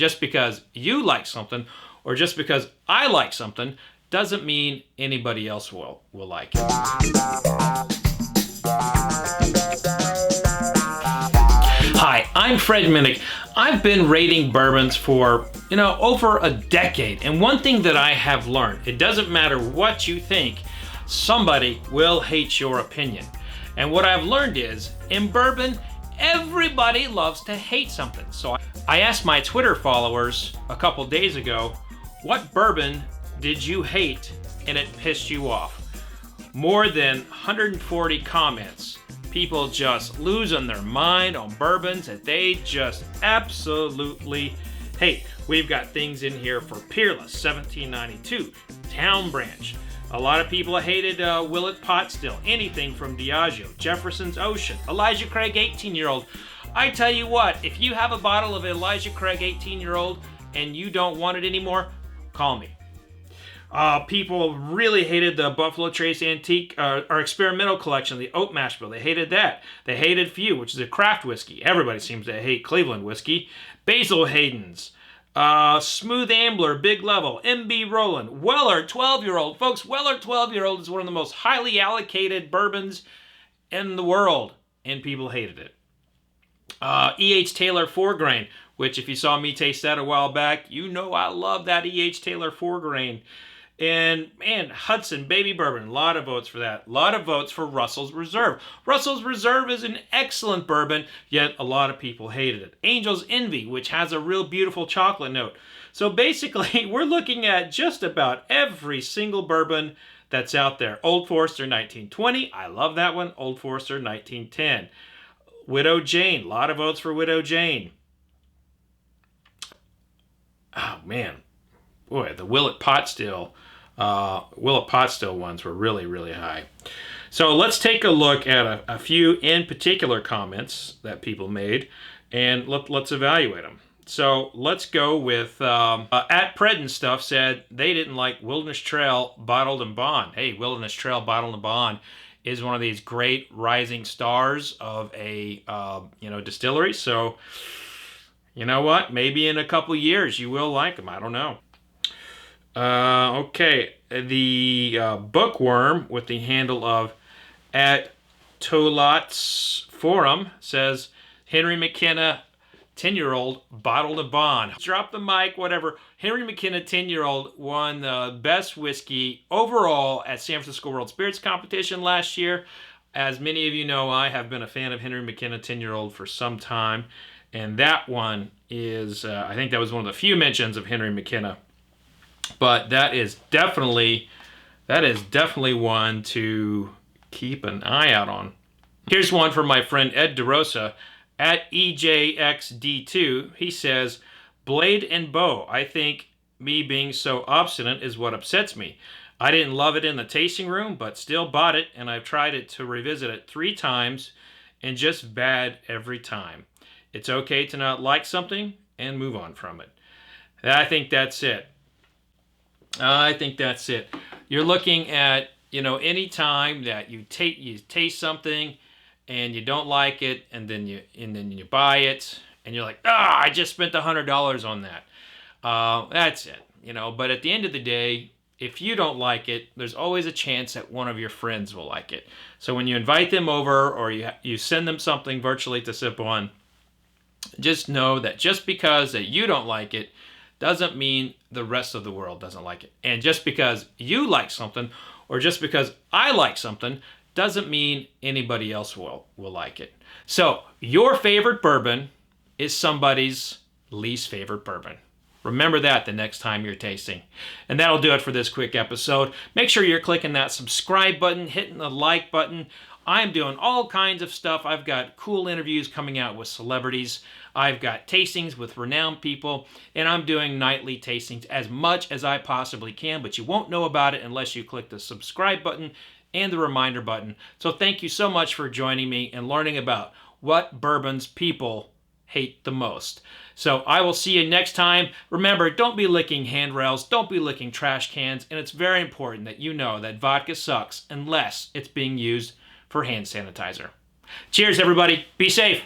Just because you like something or just because I like something doesn't mean anybody else will like it. Hi, I'm Fred Minnick. I've been rating bourbons for, over a decade. And one thing that I have learned, it doesn't matter what you think, somebody will hate your opinion. And what I've learned is, in bourbon, everybody loves to hate something. So I asked my Twitter followers a couple days ago, what bourbon did you hate and it pissed you off? More than 140 comments. People just losing their mind on bourbons that they just absolutely hate. We've got things in here for Peerless, 1792, Town Branch. A lot of people hated Willet Pot Still, anything from Diageo, Jefferson's Ocean, Elijah Craig 18-year-old. I tell you what, if you have a bottle of Elijah Craig 18-year-old and you don't want it anymore, call me. People really hated the Buffalo Trace Antique or Experimental Collection, the Oat Mash Bill. They hated that. They hated Few, which is a craft whiskey. Everybody seems to hate Cleveland whiskey. Basil Hayden's, Smooth Ambler, Big Level, MB Roland, Weller 12-year-old. Folks, Weller 12-year-old is one of the most highly allocated bourbons in the world, and people hated it. E.H. Taylor 4-grain, which if you saw me taste that a while back, you know I love that E.H. Taylor 4-grain. And Hudson Baby Bourbon, a lot of votes for that. A lot of votes for Russell's Reserve. Russell's Reserve is an excellent bourbon, yet a lot of people hated it. Angel's Envy, which has a real beautiful chocolate note. So basically, we're looking at just about every single bourbon that's out there. Old Forester 1920, I love that one. Old Forester 1910. Widow Jane, a lot of votes for Widow Jane. Oh man, boy, the Willet Pot Still ones were really, really high. So let's take a look at a few in particular comments that people made, and let's evaluate them. So let's go with at Predden Stuff said they didn't like Wilderness Trail Bottled and Bond. Hey, Wilderness Trail Bottled and Bond is one of these great rising stars of a distillery. So you know what? Maybe in a couple years you will like them. I don't know. Okay, the bookworm with the handle of at Tolot's Forum says Henry McKenna 10-year-old bottled a bond. Drop the mic, whatever. Henry McKenna 10-year-old won the best whiskey overall at San Francisco World Spirits Competition last year. As many of you know, I have been a fan of Henry McKenna 10-year-old for some time, and that one is, I think that was one of the few mentions of Henry McKenna. But that is definitely one to keep an eye out on. Here's one from my friend Ed DeRosa at EJXD2. He says, Blade and Bow. I think me being so obstinate is what upsets me. I didn't love it in the tasting room, but still bought it, and I've tried it to revisit it 3 times, and just bad every time. It's okay to not like something and move on from it. I think that's it. You're looking at, any time that you taste something and you don't like it, and then you buy it, and you're like, I just spent $100 on that. That's it, But at the end of the day, if you don't like it, there's always a chance that one of your friends will like it. So when you invite them over or you send them something virtually to sip on, just know that just because that you don't like it doesn't mean the rest of the world doesn't like it. And just because you like something or just because I like something doesn't mean anybody else will like it. So your favorite bourbon is somebody's least favorite bourbon. Remember that the next time you're tasting. And that'll do it for this quick episode. Make sure you're clicking that subscribe button, hitting the like button. I'm doing all kinds of stuff. I've got cool interviews coming out with celebrities. I've got tastings with renowned people, and I'm doing nightly tastings as much as I possibly can, but you won't know about it unless you click the subscribe button and the reminder button. So thank you so much for joining me and learning about what bourbons people hate the most. So I will see you next time. Remember, don't be licking handrails, don't be licking trash cans, and it's very important that you know that vodka sucks unless it's being used for hand sanitizer. Cheers, everybody. Be safe.